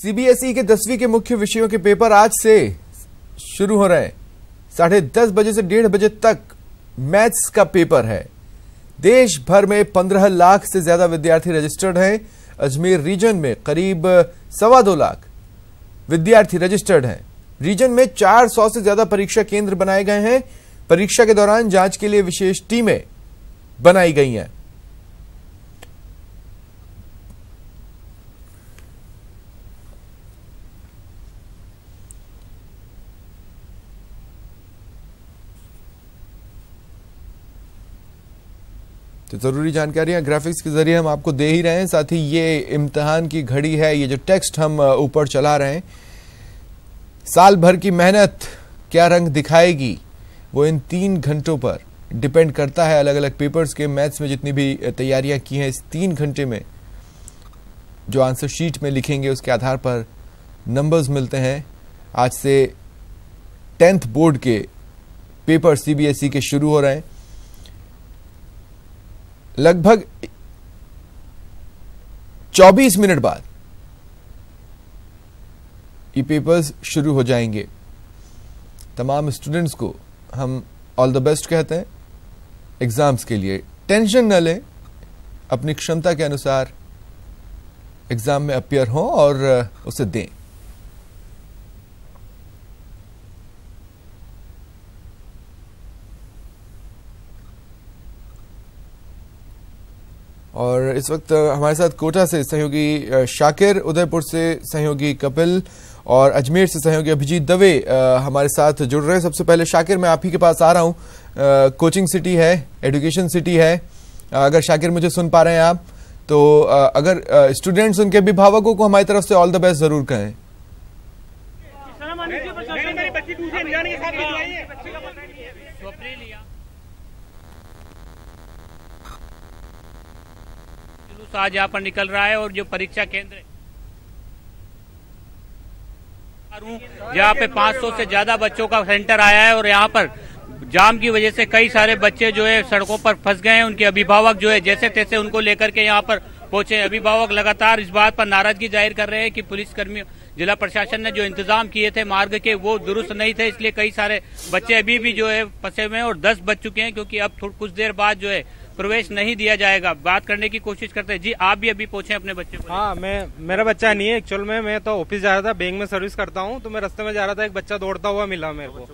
CBSE के 10वीं के मुख्य विषयों के पेपर आज से शुरू हो रहे हैं। 10:30 बजे से 1:30 बजे तक मैथ्स का पेपर है। देश भर में 15 लाख से ज्यादा विद्यार्थी रजिस्टर्ड हैं। अजमेर रीजन में करीब 2.25 लाख विद्यार्थी रजिस्टर्ड हैं। रीजन में 400 से ज्यादा परीक्षा केंद्र बनाए गए हैं। परीक्षा के दौरान जांच के लिए विशेष टीमें बनाई गई हैं। तो जरूरी जानकारियां ग्राफिक्स के जरिए हम आपको दे ही रहे हैं। साथ ही ये इम्तिहान की घड़ी है, ये जो टेक्स्ट हम ऊपर चला रहे हैं, साल भर की मेहनत क्या रंग दिखाएगी वो इन 3 घंटों पर डिपेंड करता है। अलग अलग पेपर्स के मैथ्स में जितनी भी तैयारियां की हैं, इस 3 घंटे में जो आंसर शीट में लिखेंगे उसके आधार पर नंबर्स मिलते हैं। आज से 10th बोर्ड के पेपर सीबीएसई के शुरू हो रहे हैं। लगभग 24 मिनट बाद ये पेपर्स शुरू हो जाएंगे। तमाम स्टूडेंट्स को हम ऑल द बेस्ट कहते हैं एग्जाम्स के लिए। टेंशन न लें, अपनी क्षमता के अनुसार एग्जाम में अपीयर हों और उसे दें। और इस वक्त हमारे साथ कोटा से सहयोगी शाकिर, उदयपुर से सहयोगी कपिल और अजमेर से सहयोगी अभिजीत दवे हमारे साथ जुड़ रहे हैं। सबसे पहले शाकिर, मैं आप ही के पास आ रहा हूं। कोचिंग सिटी है, एजुकेशन सिटी है। अगर शाकिर मुझे सुन पा रहे हैं आप, तो अगर स्टूडेंट्स उनके अभिभावकों को हमारी तरफ से ऑल द बेस्ट जरूर कहें। आज यहाँ पर निकल रहा है और जो परीक्षा केंद्र यहाँ पे 500 से ज्यादा बच्चों का सेंटर आया है और यहाँ पर जाम की वजह से कई सारे बच्चे जो है सड़कों पर फंस गए हैं। उनके अभिभावक जो है जैसे तैसे उनको लेकर के यहाँ पर पहुंचे। अभिभावक लगातार इस बात पर नाराजगी जाहिर कर रहे हैं कि पुलिस कर्मियों, जिला प्रशासन ने जो इंतजाम किए थे मार्ग के वो दुरुस्त नहीं थे, इसलिए कई सारे बच्चे अभी भी जो है फंसे हुए हैं और 10 बज चुके हैं क्योंकि अब कुछ देर बाद जो है प्रवेश नहीं दिया जाएगा। बात करने की कोशिश करते हैं। जी, आप भी अभी पहुंचे अपने बच्चे को? हाँ, मेरा बच्चा नहीं है एक्चुअल में। मैं तो ऑफिस जा रहा था, बैंक में सर्विस करता हूँ, तो मैं रास्ते में जा रहा था, एक बच्चा दौड़ता हुआ मिला मेरे को,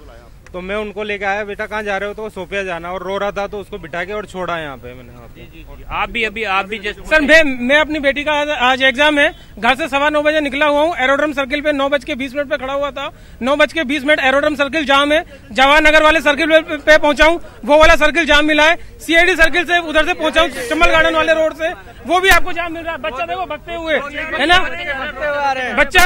तो मैं उनको लेके आया। बेटा कहाँ जा रहे हो? तो सोफिया जाना, और रो रहा था, तो उसको बिठा के और छोड़ा यहाँ पे मैंने। आप भी सर मैं अपनी बेटी का आज एग्जाम है, घर से 9:15 बजे निकला हुआ हूँ। एरोड्रम सर्किल पे 9:20 पे खड़ा हुआ था। 9:20 एरोड्रम सर्किल जाम है। जवाहर नगर वाले सर्किल पे पहुंचा हूँ, वो वाला सर्किल जाम मिला है। सीआईडी सर्किल से उधर से पहुंचा हूँ, चम्बल गार्डन वाले रोड से, वो भी आपको जाम मिल रहा है। बच्चा देखो भगते हुए, है ना।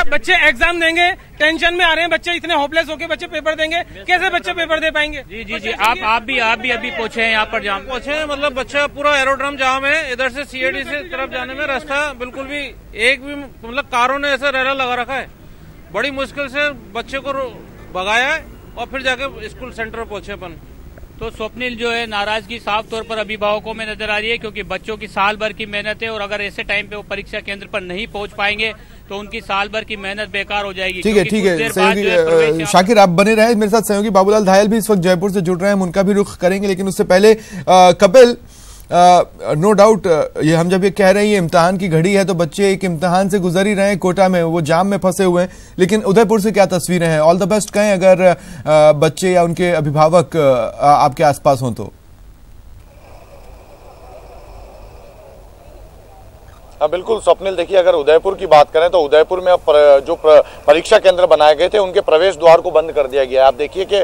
बच्चे एग्जाम देंगे, टेंशन में आ रहे हैं बच्चे, इतने होपलेस होके बच्चे पेपर देंगे। कैसे बच्चे पेपर दे पाएंगे? जी, आप भी अभी पहुंचे हैं यहाँ पर? जाम पहुंचे, मतलब बच्चा पूरा एरोड्रम जाम है। इधर से सीआईडी से तरफ जाने में रास्ता बिल्कुल भी, एक भी मतलब कारों ने ऐसा रेला लगा रखा है। बड़ी मुश्किल से बच्चे को भगाया है और फिर जाके स्कूल सेंटर पहुंचे अपन। तो स्वप्निल जो है नाराजगी साफ तौर पर अभिभावकों में नजर आ रही है क्योंकि बच्चों की साल भर की मेहनत है और अगर ऐसे टाइम पे वो परीक्षा केंद्र पर नहीं पहुंच पाएंगे तो उनकी साल भर की मेहनत बेकार हो जाएगी। ठीक है सहयोगी शाकिर, आप बने रहे। मेरे साथ सहयोगी बाबूलाल धायल भी इस वक्त जयपुर से जुड़ रहे हैं, हम उनका भी रुख करेंगे, लेकिन उससे पहले कपिल, नो डाउट ये हम जब ये कह रहे हैं इम्तिहान की घड़ी है तो बच्चे एक इम्तिहान से गुजर ही रहे हैं। कोटा में वो जाम में फंसे हुए हैं, लेकिन उदयपुर से क्या तस्वीरें हैं? ऑल द बेस्ट कहें अगर बच्चे या उनके अभिभावक आपके आसपास हों तो। हाँ बिल्कुल स्वप्निल, देखिए अगर उदयपुर की बात करें तो उदयपुर में अब जो परीक्षा केंद्र बनाए गए थे उनके प्रवेश द्वार को बंद कर दिया गया है। आप देखिए कि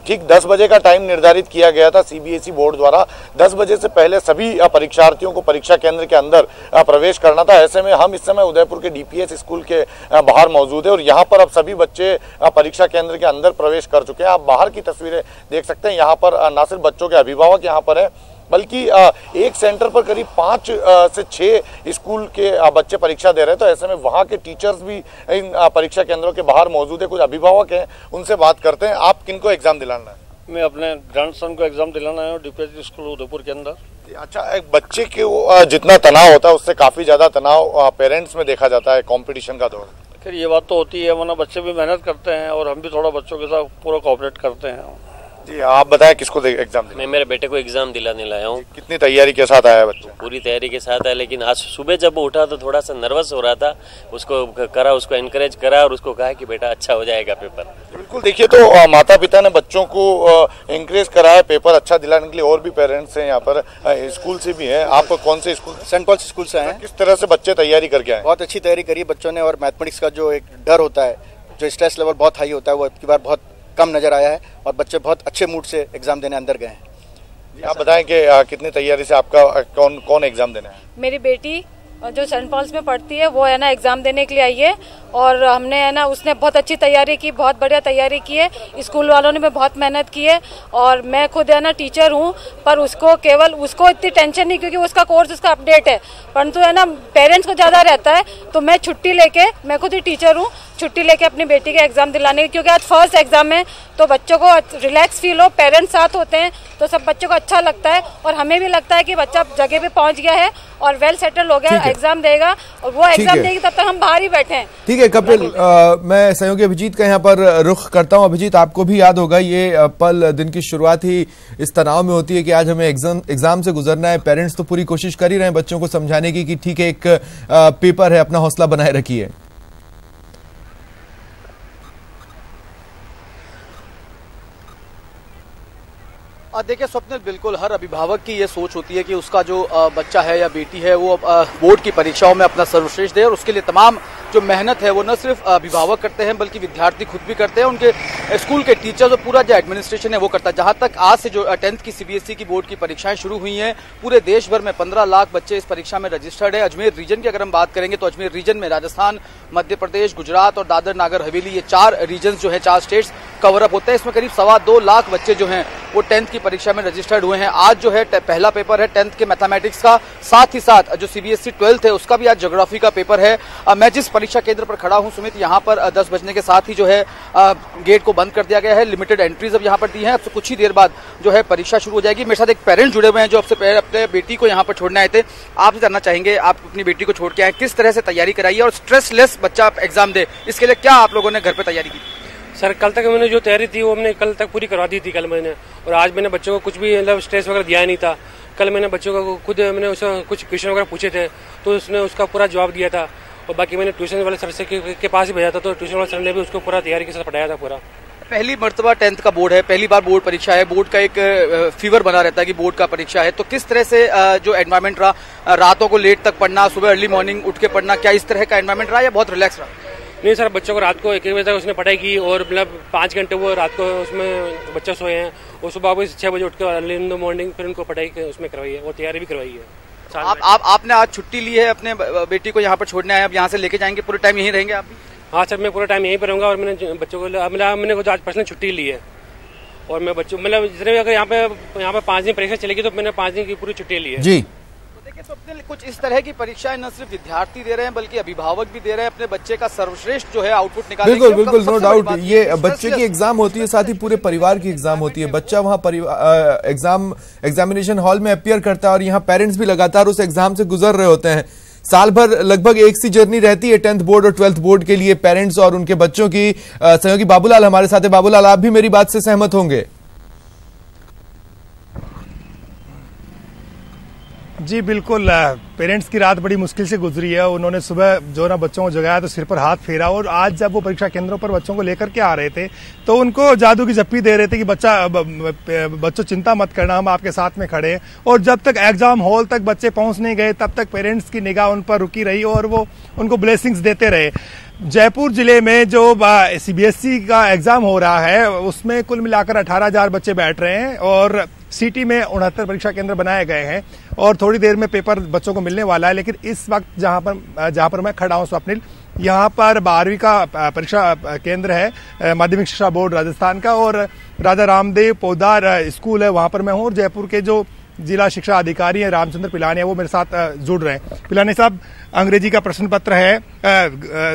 ठीक 10 बजे का टाइम निर्धारित किया गया था सीबीएसई बोर्ड द्वारा। 10 बजे से पहले सभी परीक्षार्थियों को परीक्षा केंद्र के अंदर प्रवेश करना था। ऐसे में हम इस समय उदयपुर के डीपीएस स्कूल के बाहर मौजूद है और यहाँ पर अब सभी बच्चे परीक्षा केंद्र के अंदर प्रवेश कर चुके हैं। आप बाहर की तस्वीरें देख सकते हैं। यहाँ पर न सिर्फ बच्चों के अभिभावक यहाँ पर है, बल्कि एक सेंटर पर करीब 5 से 6 स्कूल के बच्चे परीक्षा दे रहे हैं। तो ऐसे में वहाँ के टीचर्स भी इन परीक्षा केंद्रों के बाहर मौजूद है। कुछ अभिभावक हैं, उनसे बात करते हैं। आप किनको एग्जाम दिलाना है? मैं अपने ग्रैंडसन को एग्जाम दिलाना है डीपीएस स्कूल उदयपुर के अंदर। अच्छा, एक बच्चे के जितना तनाव होता है उससे काफी ज्यादा तनाव पेरेंट्स में देखा जाता है कंपटीशन का दौर। खैर ये बात तो होती है, वरना बच्चे भी मेहनत करते हैं और हम भी थोड़ा बच्चों के साथ पूरा कोऑपरेट करते हैं। जी आप बताएं किसको एग्जाम दिला? मैं मेरे बेटे को एग्जाम दिलाने लाया हूँ। कितनी तैयारी के साथ आया है बच्चा? पूरी तैयारी के साथ है, लेकिन आज सुबह जब वो उठा तो थोड़ा सा नर्वस हो रहा था। उसको एनकरेज करा और उसको कहा कि बेटा अच्छा हो जाएगा पेपर। बिल्कुल, देखिए तो माता पिता ने बच्चों को एनकरेज करा है पेपर अच्छा दिलाने के लिए। और भी पेरेंट्स हैं यहाँ पर, स्कूल से भी हैं। आप कौन से स्कूल? सेंट पॉल्स स्कूल से आए हैं। किस तरह से बच्चे तैयारी करके आए? बहुत अच्छी तैयारी करी बच्चों ने, और मैथमेटिक्स का जो एक डर होता है, जो स्ट्रेस लेवल बहुत हाई होता है, वो अब की बार बहुत कम नजर आया है और बच्चे बहुत अच्छे मूड से एग्जाम देने अंदर गए हैं। आप बताएं कि कितनी तैयारी से आपका कौन एग्जाम देना है? मेरी बेटी जो सेंट पॉल्स में पढ़ती है वो है ना एग्जाम देने के लिए आई है, और हमने है ना उसने बहुत अच्छी तैयारी की, बहुत बढ़िया तैयारी की है। स्कूल वालों ने भी बहुत मेहनत की है, और मैं खुद है ना टीचर हूँ, पर उसको इतनी टेंशन नहीं, क्योंकि उसका कोर्स उसका अपडेट है। परंतु है ना पेरेंट्स को ज्यादा रहता है, तो मैं छुट्टी लेके, मैं खुद ही टीचर हूँ, छुट्टी लेके अपनी बेटी के एग्जाम दिलाने की, क्योंकि आज फर्स्ट एग्जाम है तो बच्चों को रिलैक्स फील हो, पेरेंट्स साथ होते हैं तो सब बच्चों को अच्छा लगता है, और हमें भी लगता है कि बच्चा जगह पे पहुंच गया है और वेल सेटल हो गया, एग्जाम देगा, और वो एग्जाम देगी तब तक हम बाहर ही बैठे हैं। ठीक है कपिल, मैं सहयोगी अभिजीत का यहाँ पर रुख करता हूँ। अभिजीत, आपको भी याद होगा ये पल, दिन की शुरुआत ही इस तनाव में होती है कि आज हमें एग्जाम से गुजरना है। पेरेंट्स तो पूरी कोशिश कर ही रहे हैं बच्चों को समझाने की कि ठीक है एक पेपर है, अपना हौसला बनाए रखिए। देखिए स्वप्निल, बिल्कुल हर अभिभावक की ये सोच होती है कि उसका जो बच्चा है या बेटी है वो बोर्ड की परीक्षाओं में अपना सर्वश्रेष्ठ दे, और उसके लिए तमाम जो मेहनत है वो न सिर्फ अभिभावक करते हैं बल्कि विद्यार्थी खुद भी करते हैं, उनके स्कूल के टीचर्स और पूरा जो एडमिनिस्ट्रेशन है वो करता है। जहां तक आज से जो 10th की CBSE की बोर्ड की परीक्षाएं शुरू हुई हैं, पूरे देश भर में 15 लाख बच्चे इस परीक्षा में रजिस्टर्ड है। अजमेर रीजन की अगर हम बात करेंगे तो अजमेर रीजन में राजस्थान, मध्य प्रदेश, गुजरात और दादर नागर हवेली, ये 4 रीजन जो है 4 स्टेट्स कवर अप होते हैं। इसमें करीब 2.25 लाख बच्चे जो हैं वो 10th की परीक्षा में रजिस्टर्ड हुए हैं। आज जो है पहला पेपर है 10th के मैथमेटिक्स का, साथ ही साथ जो CBSE 12th है उसका भी आज ज्योग्राफी का पेपर है। मैं जिस परीक्षा केंद्र पर खड़ा हूं सुमित, यहाँ पर 10 बजने के साथ ही जो है गेट को बंद कर दिया गया है। लिमिटेड एंट्रीज अब यहाँ पर दी हैं। अब से कुछ ही देर बाद जो है परीक्षा शुरू हो जाएगी। मेरे साथ एक पेरेंट जुड़े हुए हैं जो अपने बेटी को यहाँ पर छोड़ने आए थे। आपसे जानना चाहेंगे, आप अपनी बेटी को छोड़ के आए, किस तरह से तैयारी कराई और स्ट्रेसलेस बच्चा एग्जाम दे, इसके लिए क्या आप लोगों ने घर पर तैयारी की? सर कल तक मैंने जो तैयारी थी वो हमने कल तक पूरी करवा दी थी कल मैंने, और आज मैंने बच्चों को कुछ भी मतलब स्ट्रेस वगैरह दिया नहीं था। कल मैंने बच्चों को खुद मैंने उससे कुछ क्वेश्चन वगैरह पूछे थे तो उसने उसका पूरा जवाब दिया था, और बाकी मैंने ट्यूशन वाले सर से के पास ही भेजा था, तो ट्यूशन वाले सर ने भी उसको पूरा तैयारी के साथ पढ़ाया था पूरा। पहली मर्तबा 10th का बोर्ड है, पहली बार बोर्ड परीक्षा है, बोर्ड का एक फीवर बना रहता है कि बोर्ड का परीक्षा है, तो किस तरह से जो एनवायरमेंट रहा, रातों को लेट तक पढ़ना, सुबह अर्ली मॉर्निंग उठ के पढ़ना, क्या इस तरह का एनवायरमेंट रहा या बहुत रिलैक्स रहा? नहीं सर, बच्चों को रात को 1 बजे तक उसने पढ़ाई की, और मतलब 5 घंटे वो रात को उसमें बच्चे सोए हैं, और सुबह भी 6 बजे उठ के अर्ली इन द मॉर्निंग फिर उनको पढ़ाई उसमें करवाई है, वो तैयारी भी करवाई है। आपने आज छुट्टी ली है, अपने बेटी को यहाँ पर छोड़ने आए, अब यहाँ से लेके जाएंगे, पूरे टाइम यहीं रहेंगे आप भी? हाँ सर, मैं पूरा टाइम यहीं पर रहूँगा, और मैंने बच्चों को मैंने खुद आज पर्सनल छुट्टी ली है, और मैं बच्चों मतलब जितने भी अगर यहाँ पे 5 दिन परीक्षा चलेगी तो मैंने 5 दिन की पूरी छुट्टी ली है। जी स्वप्निल, कुछ इस तरह की परीक्षाएं न सिर्फ विद्यार्थी दे रहे हैं बल्कि अभिभावक भी दे रहे हैं अपने बच्चे का सर्वश्रेष्ठ जो है आउटपुट निकालने के लिए। बिल्कुल नो डाउट, ये बच्चे की एग्जाम होती है, साथ ही पूरे परिवार की एग्जाम होती है। बच्चा वहाँ एग्जामिनेशन हॉल में अपीयर करता है, और यहाँ पेरेंट्स भी लगातार उस एग्जाम से गुजर रहे होते हैं। साल भर लगभग एक सी जर्नी रहती है 10th बोर्ड और 12th बोर्ड के लिए पेरेंट्स और उनके बच्चों की। सहयोगी बाबूलाल हमारे साथ है। बाबूलाल, आप भी मेरी बात से सहमत होंगे? जी बिल्कुल, पेरेंट्स की रात बड़ी मुश्किल से गुजरी है। उन्होंने सुबह जो ना बच्चों को जगाया तो सिर पर हाथ फेरा, और आज जब वो परीक्षा केंद्रों पर बच्चों को लेकर के आ रहे थे तो उनको जादू की जप्पी दे रहे थे कि बच्चों चिंता मत करना, हम आपके साथ में खड़े हैं। और जब तक एग्जाम हॉल तक बच्चे पहुंच नहीं गए तब तक पेरेंट्स की निगाह उन पर रुकी रही और वो उनको ब्लेसिंग्स देते रहे। जयपुर जिले में जो CBSE का एग्जाम हो रहा है उसमें कुल मिलाकर 18,000 बच्चे बैठ रहे हैं, और सिटी में 69 परीक्षा केंद्र बनाए गए हैं, और थोड़ी देर में पेपर बच्चों को मिलने वाला है। लेकिन इस वक्त जहां पर मैं खड़ा हूं स्वप्निल, यहाँ पर 12वीं का परीक्षा केंद्र है, माध्यमिक शिक्षा बोर्ड राजस्थान का, और राजा रामदेव पोदार स्कूल है, वहां पर मैं हूँ। और जयपुर के जो जिला शिक्षा अधिकारी हैं रामचंद्र पिलानी, वो मेरे साथ जुड़ रहे हैं। पिलानी साहब, अंग्रेजी का प्रश्न पत्र है,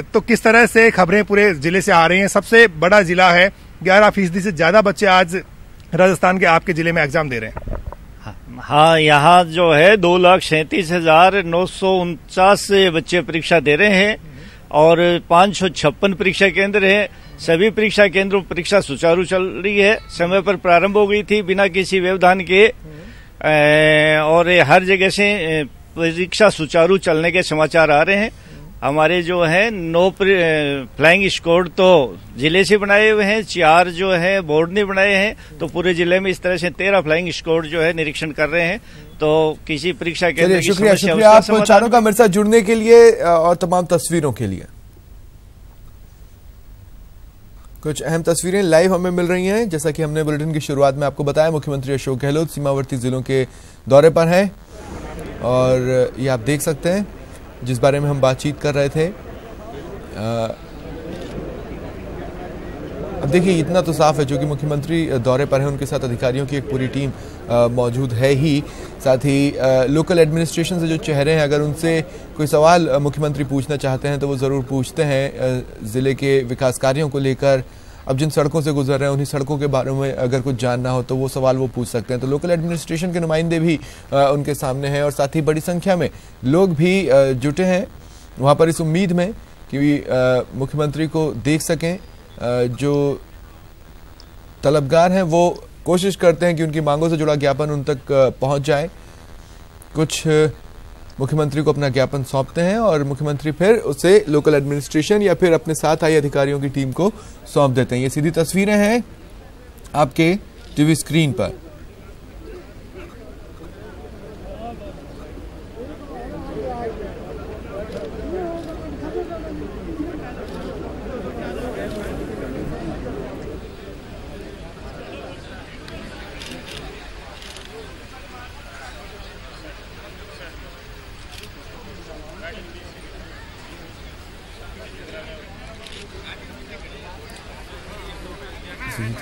तो किस तरह से खबरें पूरे जिले से आ रही हैं? सबसे बड़ा जिला है, 11% से ज्यादा बच्चे आज राजस्थान के आपके जिले में एग्जाम दे रहे हैं। हाँ, यहाँ जो है 2,37,949 बच्चे परीक्षा दे रहे हैं, और 556 परीक्षा केंद्र है। सभी परीक्षा केंद्रों पर परीक्षा सुचारू चल रही है, समय पर प्रारंभ हो गई थी बिना किसी व्यवधान के, और हर जगह से परीक्षा सुचारू चलने के समाचार आ रहे हैं। हमारे जो है 9 फ्लाइंग स्क्वाड तो जिले से बनाए हुए हैं, 4 जो है बोर्ड ने बनाए हैं, तो पूरे जिले में इस तरह से 13 फ्लाइंग स्क्वाड जो है निरीक्षण कर रहे हैं। तो किसी परीक्षा केंद्र की शुक्रिया आप चारों का मेरे साथ जुड़ने के लिए और तमाम तस्वीरों के लिए। कुछ अहम तस्वीरें लाइव हमें मिल रही हैं। जैसा कि हमने बुलेटिन की शुरुआत में आपको बताया, मुख्यमंत्री अशोक गहलोत सीमावर्ती जिलों के दौरे पर हैं और ये आप देख सकते हैं जिस बारे में हम बातचीत कर रहे थे। अब देखिए इतना तो साफ है, जो कि मुख्यमंत्री दौरे पर हैं उनके साथ अधिकारियों की एक पूरी टीम मौजूद है ही। साथ ही लोकल एडमिनिस्ट्रेशन से जो चेहरे हैं, अगर उनसे कोई सवाल मुख्यमंत्री पूछना चाहते हैं तो वो ज़रूर पूछते हैं ज़िले के विकास कार्यों को लेकर। अब जिन सड़कों से गुजर रहे हैं उन्हीं सड़कों के बारे में अगर कुछ जानना हो तो वो सवाल वो पूछ सकते हैं। तो लोकल एडमिनिस्ट्रेशन के नुमाइंदे भी उनके सामने हैं और साथ ही बड़ी संख्या में लोग भी जुटे हैं वहाँ पर इस उम्मीद में कि मुख्यमंत्री को देख सकें। जो तलबगार हैं वो कोशिश करते हैं कि उनकी मांगों से जुड़ा ज्ञापन उन तक पहुँच जाए। कुछ मुख्यमंत्री को अपना ज्ञापन सौंपते हैं और मुख्यमंत्री फिर उसे लोकल एडमिनिस्ट्रेशन या फिर अपने साथ आई अधिकारियों की टीम को सौंप देते हैं। ये सीधी तस्वीरें हैं आपके टीवी स्क्रीन पर।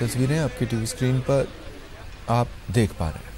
तस्वीरें आपकी टीवी स्क्रीन पर आप देख पा रहे हैं।